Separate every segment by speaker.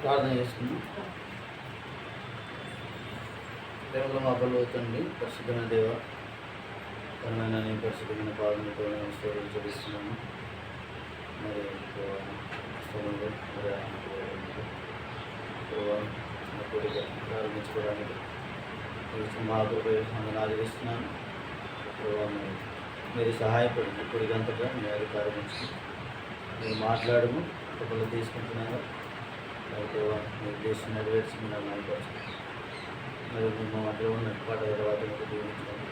Speaker 1: ప్రార్థన చేసుకున్నాం. దేవుడు మా బలవుతండి, పరిశుద్ధమైన దేవ, తనమైన నీ పరిశుద్ధమైన పాదములతో స్తోత్రం చెల్లిస్తున్నాము. మరి స్థలంలో మరి కోరిక ప్రారంభించుకోవడానికి మా వందనాలు ఇస్తున్నాను. మీరు సహాయపడండి. కోరికంతగా మీ అధికారం నుంచి మీరు మాట్లాడము ఒకళ్ళు తీసుకుంటున్నాను. అయితే మీరు చేసి నెరవేర్చి మీరు నమ్మకం మరి మా మధ్య ఉన్న పాట తర్వాత మీకు దీవించండి.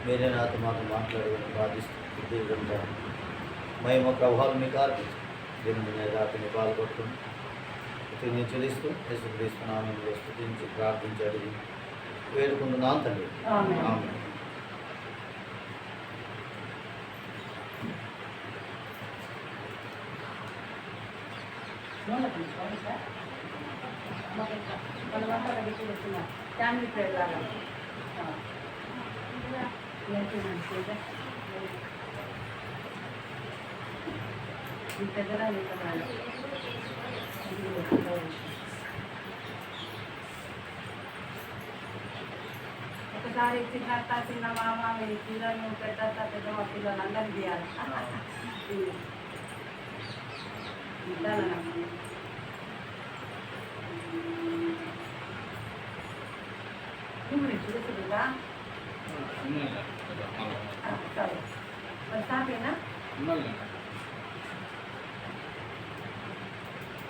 Speaker 1: మీరే నాతో మాట్లాడమని బాధిస్తూ దీవిగా మహిమ ప్రభావం మీకు అర్పించండి. దీని రాత్రిని పాల్గొట్టుకుని తిరిగి చెల్లిస్తూ యేసుక్రీస్తున్నాను స్తుతించి ప్రార్థించి అడిగి వేడుకుంటున్నాను తండ్రి. ఆమేన్.
Speaker 2: ఫ్యామిలీ ప్రేయర్ లాగా ఒకసారి చిన్న మామ మీ పిల్లలు పెద్ద మా పిల్లలు అందరికి తీయాలి. చూస్తుందా సరే మరి సాపేనా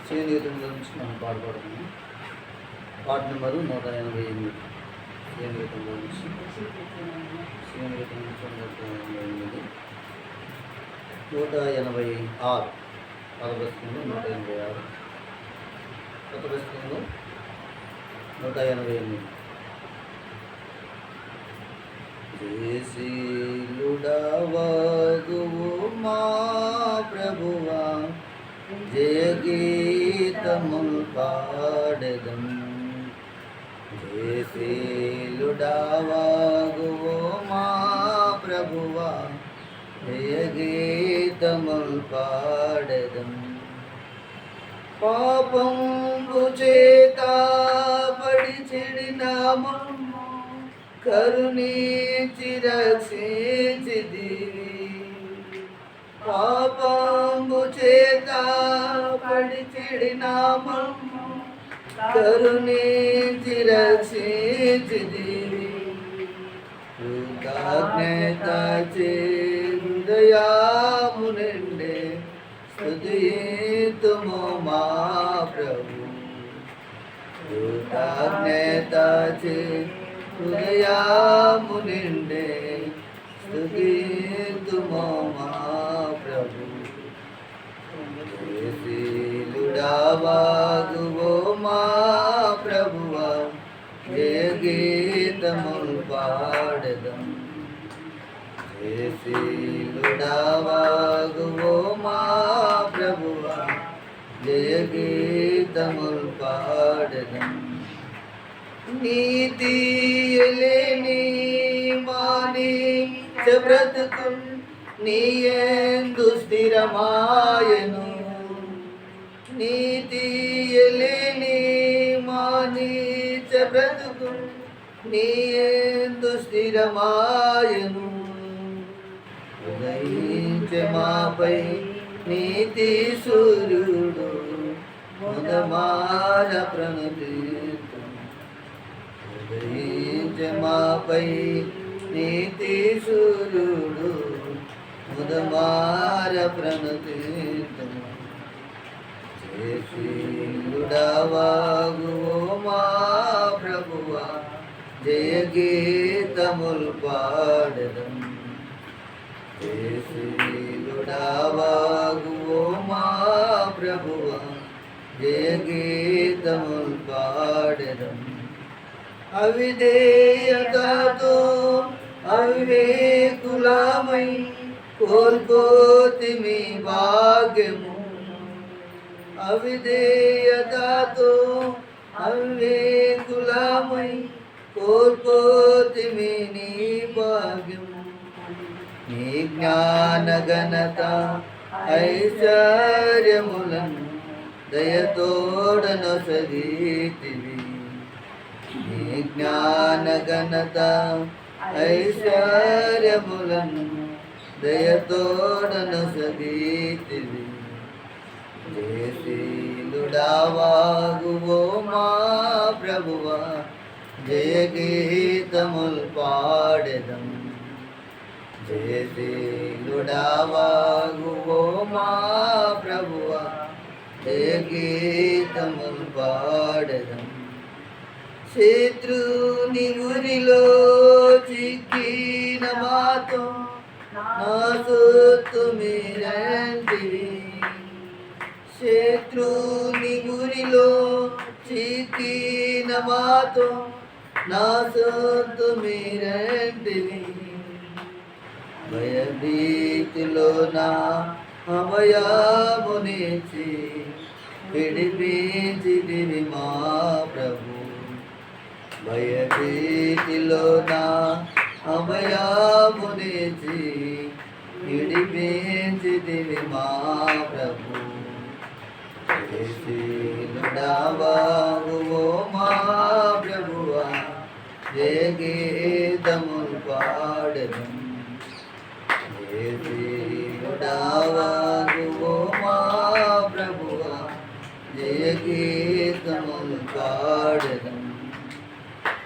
Speaker 1: సేంద్రీతంలో నుంచి మనం పాడుపడుతున్నాం. పాట నెంబరు 188. సేంద్రీతంలో నుంచి 188 186 పదవస్తంలో 186 కొత్త పుస్తకంలో 188. జయశీలుడవగువు మా ప్రభువా, జయగీతములు పాడెదం. జయశీలుడవగువు మా ప్రభువా, జయగీతములు పాడెదం. పాపంబు చేత పడి చెడినాము, కరుణించి రక్షించితివి. పాపంబు చేత పడి చెడినాము, కరుణించి రక్షించితివి. కృతజ్ఞత చే హృదయాము నిండే స్తుతింతుము మా ప్రభు. కృతజ్ఞత చే హృదయాము నిండే స్తుతింతుము మా ప్రభు. జయశీలుడవగువు మా ప్రభువా, జయగీతములు పాడెదం. జయశీలుడవగువు మా ప్రభువా, జయగీతములు పాడెదం. నీతియలేని మానీచ బ్రతుకు నీయందు స్థిరమాయను. నీతియలేని మానీచ బ్రతుకు నీయందు స్థిరమాయను. ఉదయించే మాపై నీతి సూర్యుడు ముదమార ప్రణతితు. ఉదయించే మాపై నీతి సూర్యుడు ముదమార ప్రణతితు. జయశీలుడవగువు మా ప్రభువా, జయగీతములు పాడెదం. జయశీలుడవగువు మా ప్రభువా, జయగీతములు పాడెదం. అవిధేయతతో అవివేకులమై కోల్పోతిమి భాగ్యము. అవిధేయతతో అవివేకులమై కోల్పోతిమి నీ భాగ్యము. నీ జ్ఞాన ఘనత ఐశ్వర్యములను దయతోడనొసగితివి. నీ జ్ఞాన ఘనత ఐశ్వర్యములను దయతోడనొసగితివి. జయశీలుడావాగువో మా ప్రభువా, జయగీతముల్ పాడెదం. జయశీలుడావాగువో మా ప్రభువా, జయగీతముల్ పాడెదం. శత్రుని ఉరిలో చిక్కిన మాతో నా సొత్తు మీరంటివి. శత్రుని గురిలో చిక్కిన మాతో నా సొత్తు మీరంటివి. భయభీతిలో నా అభయమునిచ్చి విడిపించితివి మా ప్రభు. భయభీతిలో నా అభయమునిచ్చి విడిపించితివి మా ప్రభు. జయశీలుడావాగువో మా ప్రభువా, జయగీతములు పాడెదం. జయశీలుడావాగువో మా ప్రభువా, జయగీతములు పాడెదం.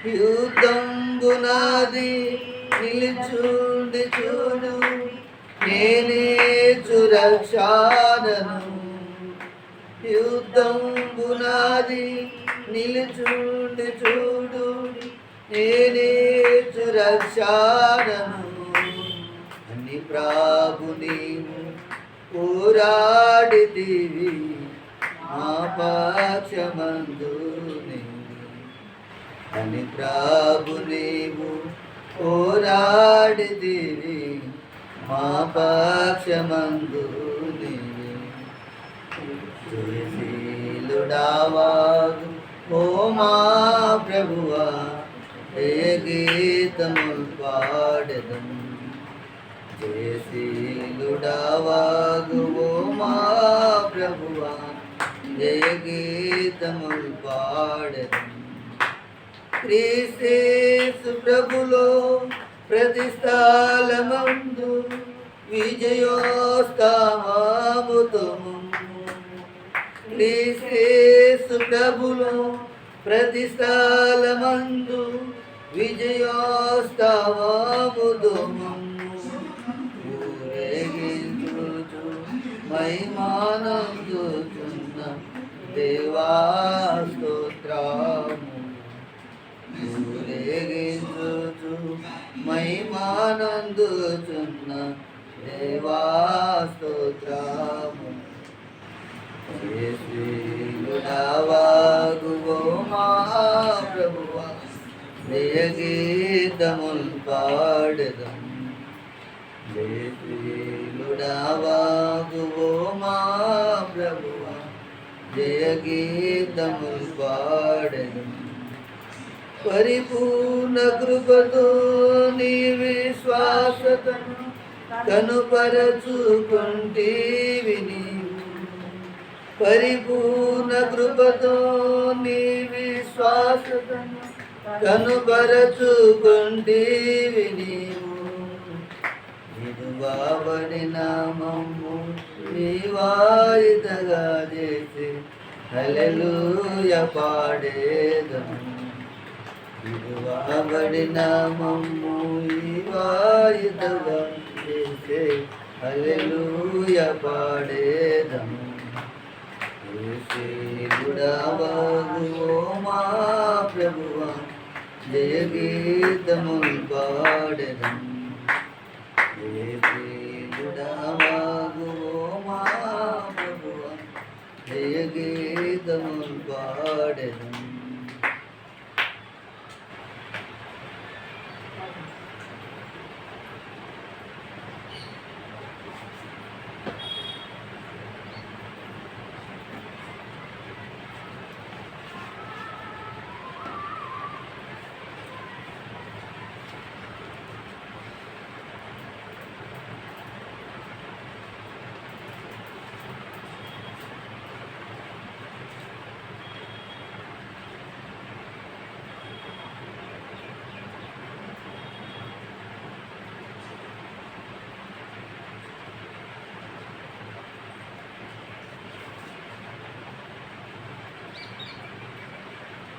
Speaker 1: యుద్ధంబునాది నిలుచుండి చూడు, నేనే సురక్షాదను. యుద్ధంబునాది నిలుచుండి చూడు, నేనే సురక్షాదను. అని ప్రభు నీవు పోరాడితివి, మా పక్షమందు అని ప్రభు నీవు పోరాడితివి, మా పక్షమందు నీవే. జయశీలుడావాగు ఓ మా ప్రభువా, జయగీతముల్ పాడెదం. జయశీలుడావాగు ఓ మా ప్రభువా, జయగీతముల్ పాడెదం. క్రీస్తు ప్రభులో ప్రతిస్థలమందు విజయోత్సవముతము. క్రీస్తు ప్రభులో ప్రతిస్థలమందు విజయోత్సవముతము. ఊరేగించుచు మహిమానందుచున్న దేవా స్తోత్రము. ఊరేగించుచు మహిమానందుచున్న దేవా స్తోత్రము. జయశీలుడావాగువో మా ప్రభువా, జయగీతముల్ పాడెదం. జయశీలుడావాగువో మా ప్రభువా, జయగీతముల్ పాడెదం. పరిపూర్ణ కృపతో నీ విశ్వాసతను కనుపరచుకుంటివి నీవు. పరిపూర్ణ కృపతో నీ విశ్వాసతను కనుపరచుకుంటివి నీవు. విడువబడిన మమ్ము నీ వాయిదగా చేసి హల్లెలూయా పాడేదము. విడువబడిన మమ్ము ఈ వాయిదగా చేసి హల్లెలూయా పాడేదము. జయశీలుడావాగువో మా ప్రభువా, జయగీతముల్ పాడెదం. జయశీలుడావాగువో మా ప్రభువా, జయగీతముల్ పాడెదం.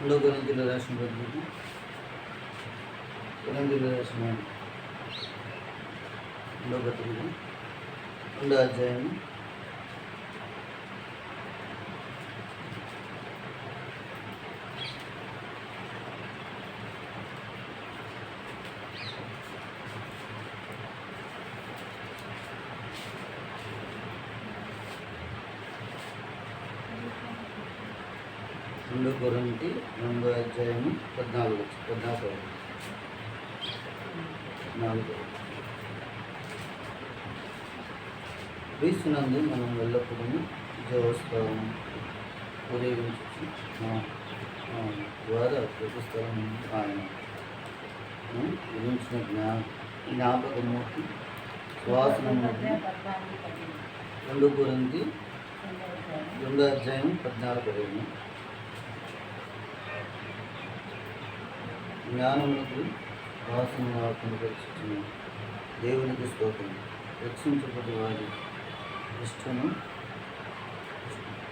Speaker 1: రెండో కొరింథీయులకు రాసిన పత్రిక కొరింథీయులకు రాసిన రెండో పత్రిక 2వ అధ్యాయం 2 కొరింథీ 2వ అధ్యాయం 14 క్రీస్తునందు మనం ఎల్లప్పుడూ విజయోత్సవం పూరేగించు ద్వారా ప్రతిస్థలం ఆయన గురించిన జ్ఞాపకమూర్తి శ్వాసనమూర్తి 2 కొరింథీ 2వ అధ్యాయం 14 జ్ఞానములకు వాసన కనపరుచుతున్న దేవునికి స్తోత్రం. రక్షించబడి వారి ఇష్టము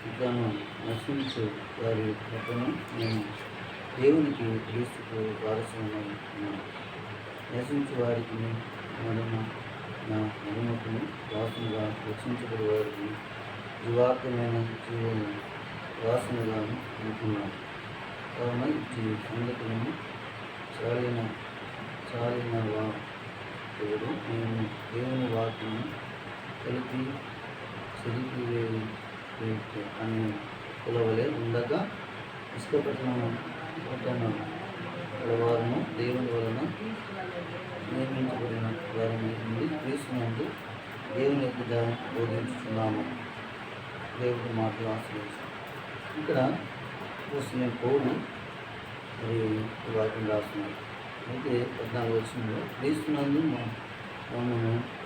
Speaker 1: ఇతను నశించు వారి పట్టను నేను దేవునికి క్రీస్తుకు వారసులను నశించు వారికి నా అనుమతిని వాసనగా రక్షించబడి వారికి జీవార్థమైన జీవము వాసనగాను అనుకున్నాను. కావున ఈ సంగతులను చాలిన దేవుడు నేను దేవుని వాక్యము కలిపి చెరిపివేయి అనే కులవలే ఉండగా ఇష్టపట్టిన వారును దేవుని వలన నియమించబడిన వారిని నుండి క్రీస్తునందు దేవుని యొక్క బోధించుతున్నాము. దేవుడి మాటలు ఆశ్రయించాం. ఇక్కడ నేను పౌరులు మరి వాక్యం రాస్తున్నాను. అయితే 14 వచనంలో క్రీస్తునందు మనము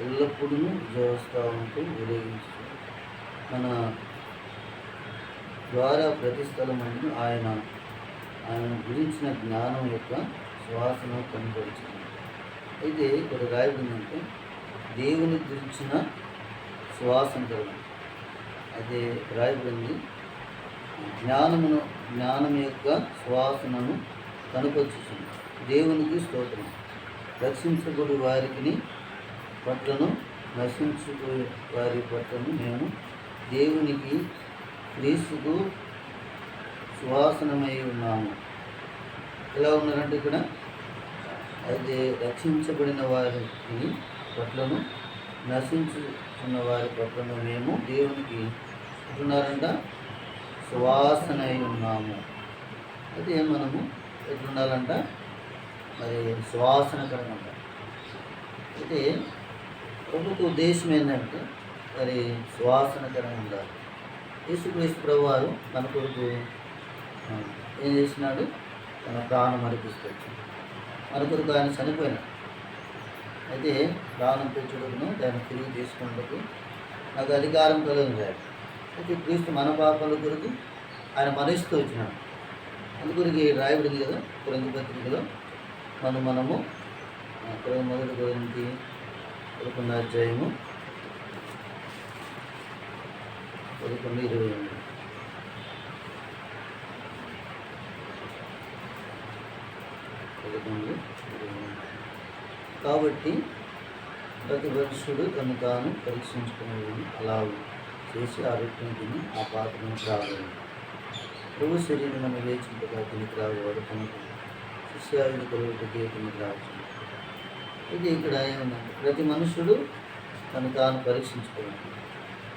Speaker 1: ఎల్లప్పుడూ విజయోత్సవంతో ఉదయించు మన ద్వారా ప్రతి స్థలమందు ఆయన గురించిన జ్ఞానం యొక్క శ్వాసను కనపరిచింది. అయితే ఇక్కడ రాయబడిందంటే దేవుని గురించిన శ్వాసన కలగడం. అయితే రాయబడింది జ్ఞానం యొక్క శ్వాసనను కనపరుచుతుంది. దేవునికి స్తోత్రం. రక్షించబడి వారికి పట్లను నశించుకునే వారి పట్లను మేము దేవునికి క్రీస్తుకు సువాసనమై ఉన్నాము. ఎలా ఉన్నారంటే ఇక్కడ అయితే రక్షించబడిన వారికి పట్లను నశించుకున్న వారి పట్లను మేము దేవునికి ఎట్లున్నారంట సువాసన అయి ఉన్నాము. అయితే మనము ఎట్లుండాలంట మరి సువాసనకరంగా. అయితే ప్రభుత్వ ఉద్దేశం ఏంటంటే మరి సువాసనకరంగా ఉండాలి. యేసుక్రీస్తు ప్రభు వారు మన కొరకు ఏం చేసినాడు? తన ప్రాణం అర్పిస్తాడు. మన కొరకు ఆయన చనిపోయినాడు. అయితే ప్రాణం పెంచుటకును దాన్ని తిరిగి తీసుకున్నట్టుకు నాకు అధికారం కలిగించాడు. అయితే క్రీస్తు మన పాపాల కొరకు ఆయన మరణిస్తూ వచ్చినాడు. అందుకొరికి రాయబడింది కదా కొరింథీ పత్రికలో మనము 1 కొరింథీ 11వ అధ్యాయము 11:28 కాబట్టి ప్రతి మనుషుడు తను తాను పరీక్షించుకునేది అలా చేసి ఆ వ్యక్తిని తిని ఆ పాత్రను త్రాగలేదు. ప్రభు శరీరం అని లేచింపగా తిని త్రాగేవాడు తనకు శిష్యాయుని కొలువుకి తిని త్రాగుతుంది. ఇది ఇక్కడ ఏముందంటే ప్రతి మనుషుడు తను తాను పరీక్షించుకోవాలి.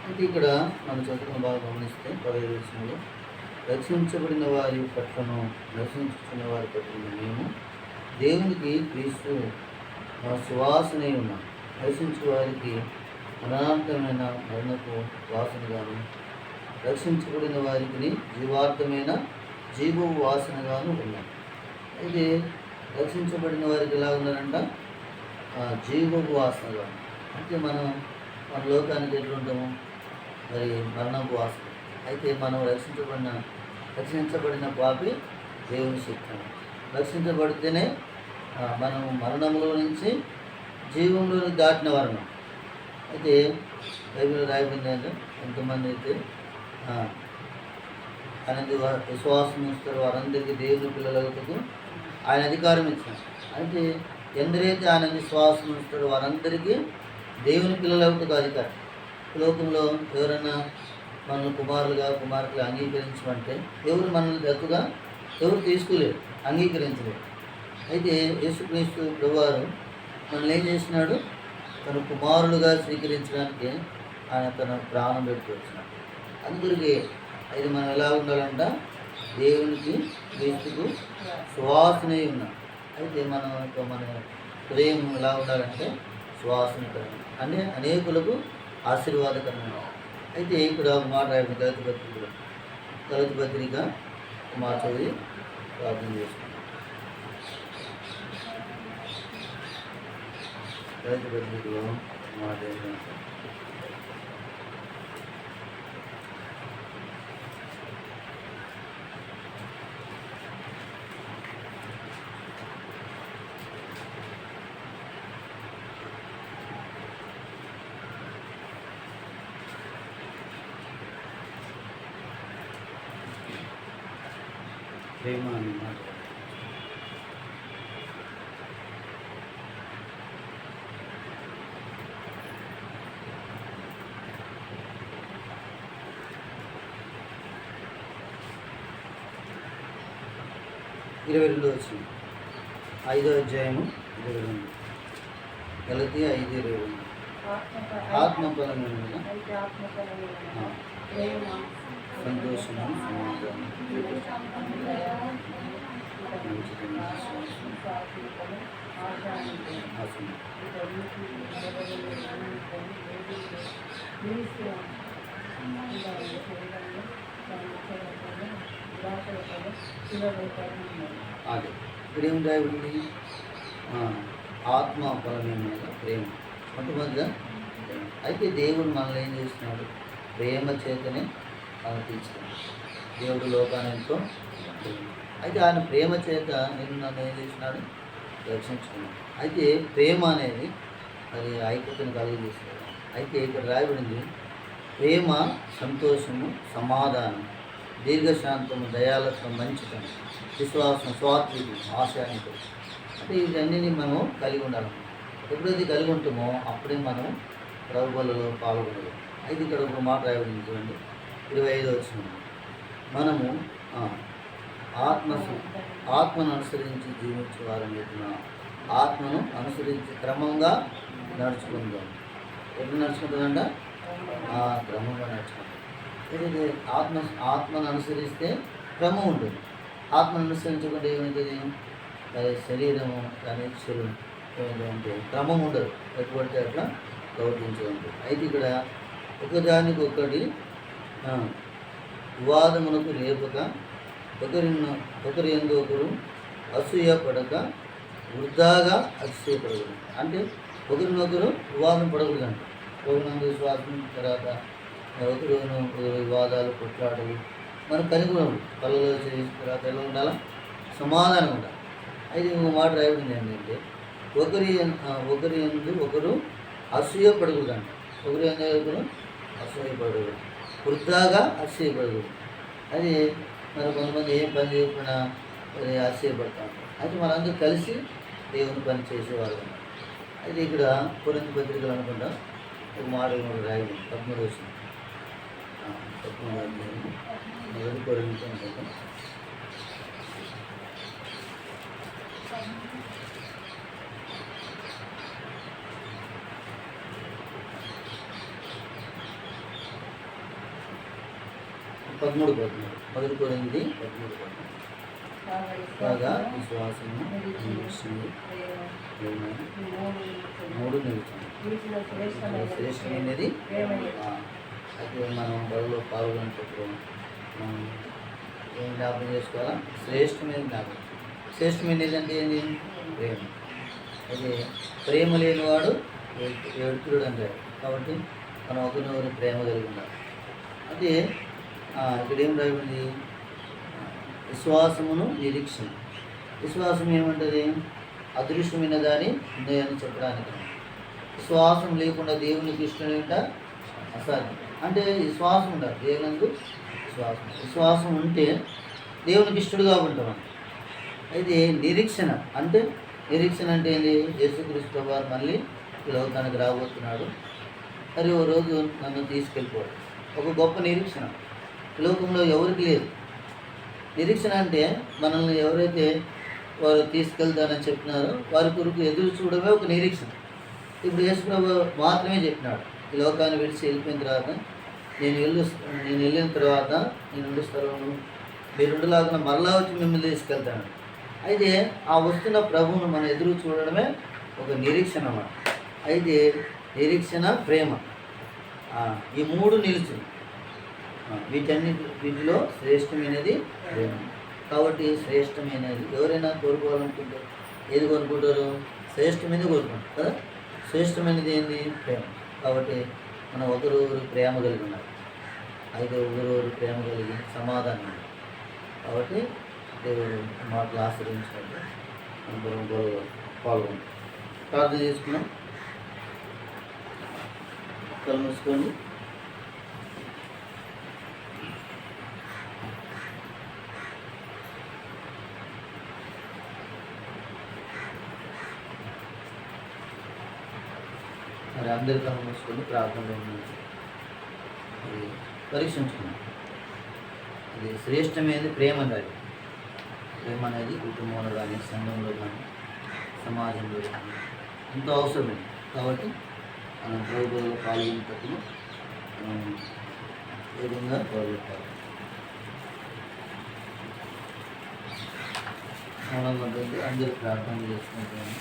Speaker 1: అయితే ఇక్కడ మనం చదువుకున్న బాగా గమనిస్తే 15వ వచనంలో రక్షించబడిన వారి పట్లను నశించుకున్న వారి పట్లను మేము దేవునికి క్రీస్తు సువాసనే ఉన్నాం. నశించు వారికి మరణార్థమైన మరణపు వాసనగాను రక్షించబడిన వారికి జీవార్థమైన జీవపు వాసనగాను ఉన్నాం. అయితే రక్షించబడిన వారికి ఎలా ఉన్నారంట? జీవపు వాసనగా. అంటే మన లోకానికి ఎట్లుంటాము? మరి మరణపు వాసన. అయితే మనం రక్షించబడిన పాపి దేవుని శక్తి. రక్షించబడితేనే మనం మరణంలో నుంచి జీవంలోకి దాటిన వరణం. అయితే బైబిల్ రాయబడింది అంటే ఎంతమంది అయితే ఆయన విశ్వాసం ఉంచుతారు వారందరికీ దేవుని పిల్లలకు ఆయన అధికారం ఇచ్చారు. అయితే ఎందరైతే ఆయన విశ్వాసం ఉంచుతారో వారందరికీ దేవుని పిల్లలకు అధికారం. లోకంలో ఎవరైనా మనల్ని కుమారులుగా కుమార్తెలు అంగీకరించమంటే ఎవరు మనల్ని దత్తుగా ఎవరు తీసుకోలేరు, అంగీకరించలేరు. అయితే యేసుక్రీస్తు ప్రభువారు మనల్ని ఏం చేసినాడు? తన కుమారులుగా స్వీకరించడానికి ఆయన తన ప్రాణం పెట్టి వచ్చినాడు. అందుకే అయితే మనం ఎలా ఉండాలంట? దేవునికి క్రీస్తుకు సువాసనే ఉన్నాం. అయితే మన హృదయం ఎలా ఉండాలంటే సువాసనకరంగా, అంటే అనేకులకు ఆశీర్వాదకరంగా. అయితే ఇక్కడ ఒక మాట రాయబడింది గలతీ పత్రిక మాట చదివి ప్రార్థన చేసుకుంటాం. గలతీ పత్రికలో మాట ఏంటంటే ప్రేమ అని మాట. ఇరవై 22 వచ్చింది 5వ అధ్యాయము 22. గలతీ 5:22. ఆత్మఫలమైన సంతోషము సమాధానం అదే ఇక్కడ ఏం రాయబడింది? ఆత్మ ఫలమైన ప్రేమ, మొట్టమొదటిగా ప్రేమ. అయితే దేవుడు మనల్ని ఏం చేస్తున్నాడు? ప్రేమ చేతనే మనం తీసుకున్నాడు. దేవుడు లోకాన్ని ఎంతో అయితే ఆయన ప్రేమ చేత నన్ను ఏం చేసినాడు? రక్షించుకున్నాడు. అయితే ప్రేమ అనేది అది ఐక్యతను కలిగిస్తుంది. అయితే ఇక్కడ రాయబడింది ప్రేమ సంతోషము సమాధానం దీర్ఘశాంతము దయాలత్వం మంచితనం విశ్వాసం స్వాత్వికం ఆశానికం. అంటే ఇవన్నీ మనం కలిగి ఉండాలి. ఎప్పుడైతే కలిగి ఉంటామో అప్పుడే మనం ప్రభువులలో పాల్గొనదు. అయితే ఇక్కడ ఒక మాట రాయబడింది చూడండి 25 వచ్చింది. మనము ఆత్మను అనుసరించి జీవించే వారని ఆత్మను అనుసరించి క్రమంగా నడుచుకుందాం. ఎప్పుడు నడుచుకుంటుందంట? క్రమంగా నడుచుకుంటాం. ఏదైతే ఆత్మను అనుసరిస్తే క్రమం ఉంటుంది. ఆత్మను అనుసరించకుండా ఏమవుతుంది? శరీరము కానీ శరీరం ఏమిటంటే క్రమం ఉండదు, ఎటు పడితే అట్లా ప్రవర్తించే ఉంటుంది. అయితే ఇక్కడ ఒకదానికి ఒకటి వివాదమునకు లేపక ఒకరి యందు ఒకరు అసూయ పడక వృద్ధాగా అతిశయపడకూడదు. అంటే ఒకరినొకరు వివాదం పడకూడదంట. ఒకరినందు విశ్వాసం తర్వాత ఒకరు వివాదాలు కొట్లాడలు మనకు కనుగొనడు. కళ్ళలో చేసిన తర్వాత ఎలా ఉండాలా? సమాధానం ఉండాలి. అయితే ఒక మాట రాయబడింది ఏంటంటే ఒకరి యందు ఒకరు అసూయ పడకూడదంట. ఒకరి యందు ఒకరు అసూయపడకూడదు, వృద్ధాగా అసూయపడకూడదు. అది మరి కొంతమంది ఏం పని చేయకుండా అసూయపడతాం. అయితే మనందరూ కలిసి దేవుని పని చేసేవారు. అయితే ఇక్కడ కొరింథీ పత్రికలు అనుకుంటా ఒక మాట రాయబడింది 13 వచ్చింది. 13 కొరింథీ అనుకుంటా. మొదటి కొరింథీ 13 కాగా విశ్వాసము మూడు నిలుచుంది శ్రేష్టమైనది. అయితే మనం బడిలో పాల్గొనేటప్పుడు మనం ఏం జ్ఞాపకం చేసుకోవాలా? శ్రేష్టమైన జ్ఞాపకం. శ్రేష్టమైనది అంటే ఏంటి? ప్రేమ. అయితే ప్రేమ లేనివాడు ఎడుతుడు అంటారు. కాబట్టి మనం ఒకరినొకరు ప్రేమ కలిగి ఉండాలి. అయితే ఇక్కడ ఏం రాయబడింది? విశ్వాసమును నిరీక్షణ. విశ్వాసం ఏమంటుంది? అదృశ్యమైన దాని ఉన్నాయని చెప్పడానికి. విశ్వాసం లేకుండా దేవునికి ఇష్టం ఏంట? అసాధ్యం. అంటే విశ్వాసం ఉండాలి. దేవునందు విశ్వాసం ఉంటే దేవునికి ఇష్టడుగా ఉంటాం. అయితే నిరీక్షణ అంటే ఏంటి? యేసుక్రీస్తు వారు మళ్ళీ ఈ లోకానికి రాబోతున్నాడు, మరి ఓ రోజు నన్ను తీసుకెళ్ళిపోవాలి. ఒక గొప్ప నిరీక్షణ ఈ లోకంలో ఎవరికి లేదు. నిరీక్షణ అంటే మనల్ని ఎవరైతే వారు తీసుకెళ్తానని చెప్పినారో వారి కొరకు ఎదురు చూడమే ఒక నిరీక్షణ. ఇప్పుడు యేసుప్రభు మాత్రమే చెప్పినాడు, ఈ లోకాన్ని విడిచి వెళ్ళిపోయిన తర్వాత నేను వెళ్ళిన తర్వాత నేను స్థలంలో మీరుండలాగా మరలా వచ్చి మిమ్మల్ని తీసుకెళ్తాను. అయితే ఆ వస్తున్న ప్రభువును మనం ఎదురు చూడడమే ఒక నిరీక్షణ అన్నమాట. అయితే నిరీక్షణ, ప్రేమ, ఈ మూడు నిలుచు. వీటిలో శ్రేష్టమైనది ప్రేమ. కాబట్టి శ్రేష్టమైనది ఎవరైనా కోరుకోవాలనుకుంటారు, ఏది కోరుకుంటారు? శ్రేష్టమైనది కోరుకుంటారు కదా. శ్రేష్టమైనది ఏంది? ప్రేమ. కాబట్టి మనం ఒకరు ప్రేమ కలిగి ఉన్నారు. అయితే ఒకరు ప్రేమ కలిగి సమాధానం. కాబట్టి దేవుడు మాటలు ఆశ్రయించినట్టు అందరం పాల్గొంటాం. ప్రార్థన చేసుకున్నాం. కళ్ళు మూసుకోండి. మరి అందరి కళ్ళు మూసుకొని ప్రార్థనలో ఉన్నాం. మరి పరీక్షించుకున్నాం. అది శ్రేష్టమైనది ప్రేమ అనేది. ప్రేమ అనేది కుటుంబంలో కానీ, సంఘంలో కానీ, సమాజంలో కానీ ఎంతో అవసరమైంది. కాబట్టి మనం ప్రభుత్వంలో పాల్గొనేటప్పుడు ఏ విధంగా పాల్గొంటారు? మౌనంగా ఉంటుంది. అందరూ ప్రార్థన చేసుకుంటాము.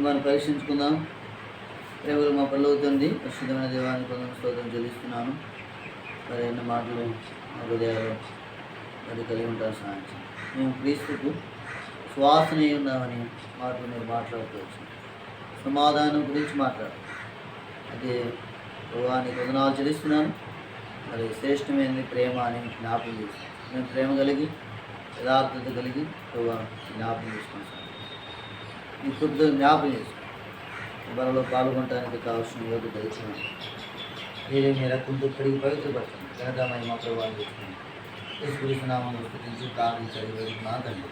Speaker 1: మనం పరీక్షించుకుందాం. ప్రేమలు మా పల్లవుతుంది. పరిశుద్ధమైన దేవానికి కొంచెం స్తోత్రం చెల్లిస్తున్నాను. మరి ఎన్ని మాటలు మా హృదయాలు మరి కలిగి ఉంటారు సాధించి మేము క్రీస్తుకు శ్వాసనే ఉన్నామని మాటలు మీరు మాట్లాడుకోవచ్చు. సమాధానం గురించి మాట్లాడు. అదే ప్రభువానికి వందనాలు చెల్లిస్తున్నాను. మరి శ్రేష్టమైనది ప్రేమ అని జ్ఞాపకం చేస్తాను. మేము ప్రేమ కలిగి యథార్థత కలిగి ప్రభు జ్ఞాపకం చేసుకుంటాం. ఈ కొద్దిగా జ్ఞాపకం చేసుకోండి. బలలో పాల్గొనడానికి కావాల్సిన యోగ్యత ఇచ్చినాను. మీరే మీ రక్తంతో కడిగి పవిత్రపరచండి. ఘనతమైన మా ప్రభావం తెచ్చుకోండి. యేసుక్రీస్తునామములో స్తుతించి ప్రార్థించాలి వేడుకున్నా తండ్రి.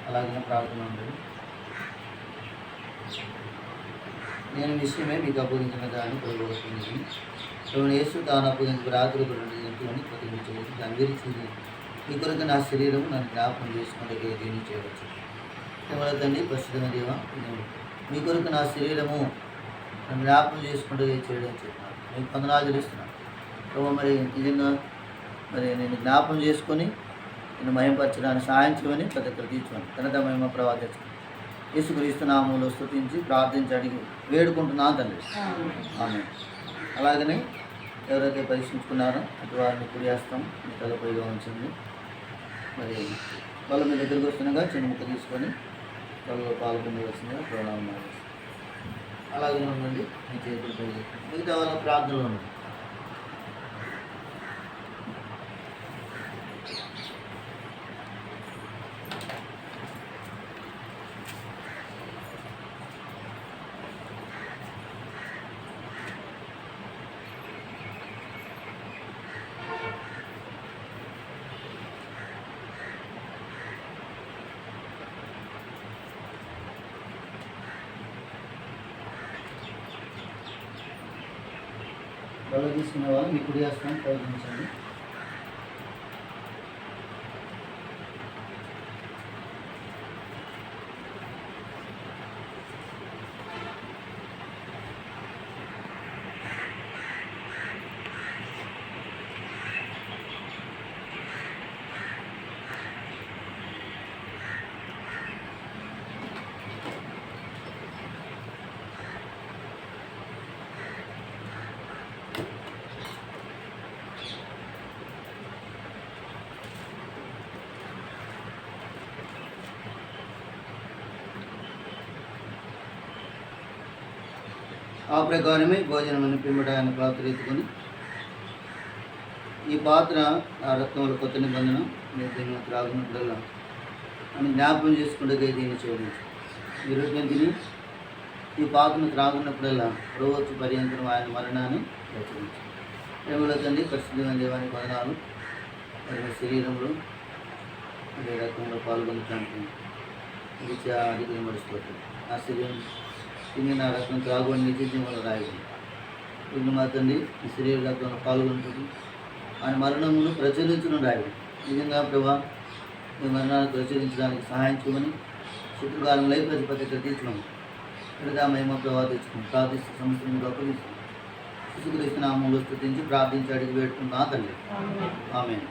Speaker 1: అలాగే ప్రార్థన ఉండదు. నేను విషయమే మీకు అప్పగించిన దాన్ని కోరుకుంటుంది. ప్రభువు యేసు తాను అప్పగించిన రాత్రి 2 గంటలని ప్రతినిధించవచ్చు. దాని విరిచి మీ కొరకు నా శరీరం నన్ను జ్ఞాపకం చేసుకుంటే దీన్ని చేయవచ్చు. కేవలం తండ్రి పరిశుద్ధమైన దేవ, మీ కొరకు నా శరీరము నన్ను జ్ఞాపకం చేసుకుంటే చేయడం చెప్పినాను. మీకు వందనాలు చెల్లిస్తున్నాను ప్రభు. మరి నిజంగా మరి నేను జ్ఞాపకం చేసుకొని నేను మహిమపరచడానికి సహాయం చేయమని ప్రతి ఒక్కరు తీర్చుకోండి. ఘనత మహిమ ప్రవర్తించండి. యేసుక్రీస్తు నామములో స్తుతించి ప్రార్థించి అడిగి వేడుకుంటున్నాను తండ్రి. ఆమేన్. అలాగనే ఎవరైతే పరీక్షించుకున్నారో అటు వారిని కుడియాస్తాం మీ తలపైగా ఉంచండి. మరి వాళ్ళు మీ దగ్గరికి వస్తుండగా చిన్న ముక్క తీసుకొని వాళ్ళు పాల్గొనవలసిందిగా ప్రణామం. అలాగే ఉండండి. మీ చేతులపై మిగతా వాళ్ళ ప్రార్థనలు ఉండండి. వాళ్ళు తీసుకున్న వాళ్ళు మీ కుడి హస్తం ప్రయత్నించండి. ఆ ప్రకారమే భోజనమని పిమ్మట ఆయన పాత్ర ఎత్తుకొని, ఈ పాత్ర ఆ రక్తంలో కొత్త నిబంధన, మీరు దీన్ని త్రాగునప్పుడల్లా అని జ్ఞాపకం చేసుకుంటే దీన్ని చేయండి. ఈరోజు నేను తిని ఈ పాత్రను త్రాగున్నప్పుడల్లా రోజు పర్యంతరం ఆయన మరణాన్ని హెచ్చరించారు. ప్రేమలో తండ్రి, పరిశుద్ధమైన దేవానికి వందనాలు. మరి మీ శరీరంలో మరి రక్తంలో పాల్గొనడానికి ఇది అధికంగా మడిచిపోతుంది. ఆ శరీరం తిని నా రక్తం త్రాగుని నిత్యజీవంలో రాయగలరు. ఇప్పుడు మా తండ్రి ఈ శరీర రక్తంలో పాల్గొంటుంది, ఆయన మరణమును ప్రచురించడం రాయగలరు. నిజంగా ప్రభా మీ మరణాన్ని ప్రచురించడానికి సహాయం చేయమని శుక్రకాలంలో ప్రతిపత్తి తీర్చుకోండి. ఇక్కడ మహిమ ప్రభావ తెచ్చుకుని ప్రార్థిస్తూ సంవత్సరం గొప్పగిస్తాం. శిశుక్రీస్తు నామంలో స్తుతించి ప్రార్థించి అడిగి పెట్టుకున్నా తండ్రి. ఆమేన్.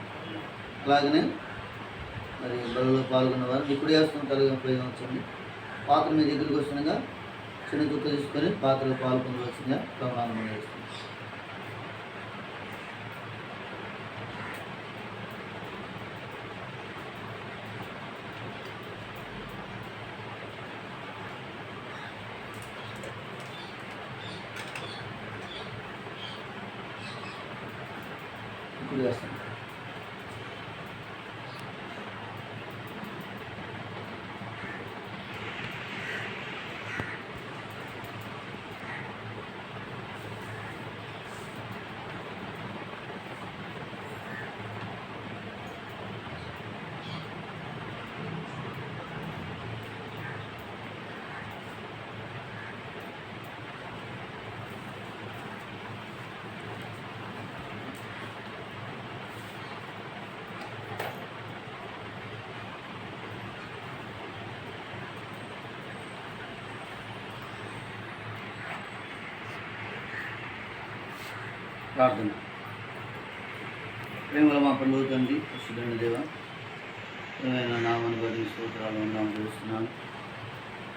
Speaker 1: అలాగనే మరి బలలో పాల్గొన్న వారు ఇప్పుడు వేస్తున్న తల్లిగా ఉపయోగించండి. పాత్ర మీ దగ్గరికి వస్తుండగా చిన్న చుక్క తీసుకొని పాత్రలో పాల్గొనవలసిందిగా ప్రమాణం చేస్తుంది. ఇప్పుడు వేస్తాం. ప్రార్థన. ప్రేమల మా పనులు తండ్రి, పరిశుద్ధమైన దేవ, ఏమైనా నామాన్ని బట్టి స్తోత్రాలు ఉన్నామని తెలుస్తున్నాను.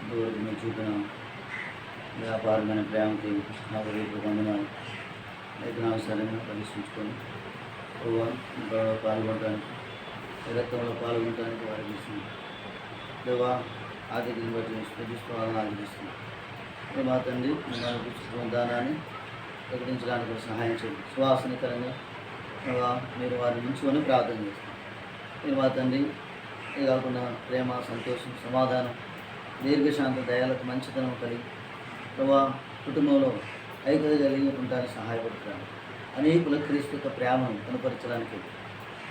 Speaker 1: ఇంతవరకు మేము చూపిన వ్యాపారమైన ప్రేమకి నాకు రేపు వందనాలు. వేతనావసరంగా పరీక్షించుకొని గొడవ పాల్గొనడానికి, రక్తంలో పాల్గొనడానికి వారికి ఇస్తున్నాం. దేవా ఆర్థికను బట్టి స్థుతిస్తూ ఆగ్రహిస్తున్నాం. మా తండ్రి మేము దానాన్ని ప్రకటించడానికి సహాయం చేయండి. సువాసనకరంగా మీరు వారిని ఉంచుకొని ప్రార్థన చేస్తాం. మీరు మా తండ్రి ఇది కాకుండా ప్రేమ, సంతోషం, సమాధానం, దీర్ఘశాంత, దయాలకు మంచితనం కలిగి ప్రభా కుటుంబంలో ఐక్యత కలిగి ఉండడానికి సహాయపడుతున్నాను. అనేకుల క్రీస్తు యొక్క ప్రేమను కనపరచడానికి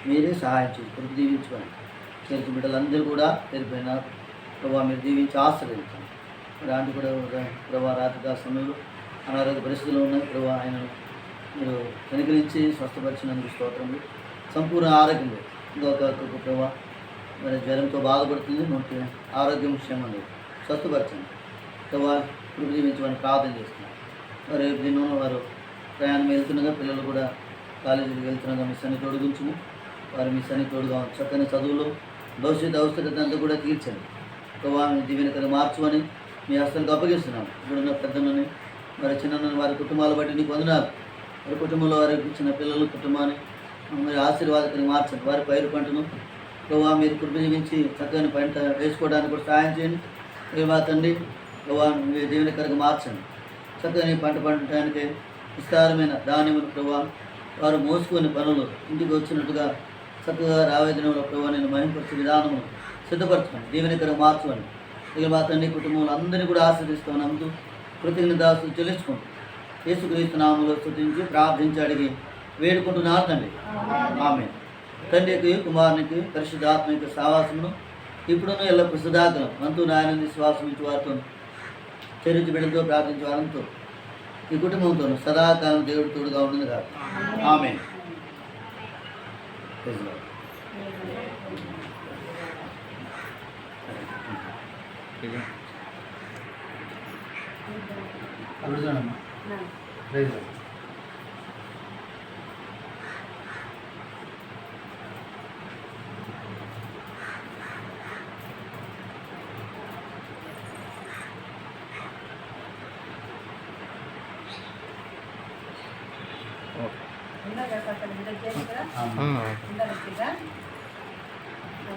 Speaker 1: మీరే సహాయం చేసి కొరకు దీవించుకొని చేర్చి బిడ్డలందరూ కూడా తెలిపోయిన ప్రభా మీరు దీవించి ఆశ్రయించండి. అలాంటి కూడా ప్రభా రాత్రికాల సమయంలో అనారోగ్య పరిస్థితులు ఉన్నాయి ప్రభా, ఆయన మీరు కనికరించి స్వస్థపరిచినందుకు స్తోత్రములు. సంపూర్ణ ఆరోగ్యం ఇంకొక ప్రభా మరి జ్వరంతో బాధపడుతుంది, మనకి ఆరోగ్యం క్షేమం లేదు, స్వస్థపరచండి ప్రభా. ఇప్పుడు జీవించమని ప్రార్థన చేస్తున్నారు. మరి దీనిలో వారు ప్రయాణం వెళ్తుండగా పిల్లలు కూడా కాలేజీకి వెళ్తుండగా మీ సన్ని తోడుగుంచుము. వారు మీ సన్ని తోడుగా చక్కని చదువులు భవిష్యత్తు అవసరత అంతా కూడా తీర్చండి ప్రభా. మీ దీవెనకర మార్చుమని మీ హస్తాలకు అప్పగిస్తున్నాం. ఇప్పుడున్న పెద్దలని మరి చిన్న వారి కుటుంబాలు బట్టి నీకు వందనాలు. వారి కుటుంబంలో వారికి ఇచ్చిన పిల్లల కుటుంబాన్ని మరి ఆశీర్వాదకరంగా మార్చండి. వారి పైరు పంటను ప్రభావ మీరు కృప జీవించి చక్కని పంట వేసుకోవడానికి కూడా సహాయం చేయండి. ప్రభా తండ్రి ప్రభావ మీరు దీవెనకరంగా మార్చండి. చక్కని పంట పండటానికి విస్తారమైన ధాన్యములు ప్రభావ వారు మోసుకొని పనులు ఇంటికి వచ్చినట్టుగా చక్కగా రావేదనంలో ప్రభావ నేను మహింపరిచే విధానము సిద్ధపరచుకోండి, దీవెనకరంగా మార్చుకోండి. ఇక మా తండ్రి కుటుంబంలో అందరినీ కూడా ఆశ్రదిస్తూ నమ్ముతూ కృతజ్ఞతాస్తులు చెల్లించుకోండి. యేసుక్రీస్తు నామములో స్తుతించి ప్రార్థించి అడిగి వేడుకుంటున్నారు తండ్రి. ఆమేన్. తండ్రికి, కుమారునికి, పరిశుద్ధాత్మక సావాసమును ఇప్పుడున్న ఎల్ల ప్రసిద్ధాగ్రం వంతు నాయన శ్వాసం ఇచ్చి వారితో చరించి బిడ్డలతో ప్రార్థించే వారంతో ఈ కుటుంబంతో సదాకాలం దేవుడు తోడుగా ఉంటుంది కాదు. ఆమేన్. అడుగుతానమ్మా.
Speaker 2: ఇందాక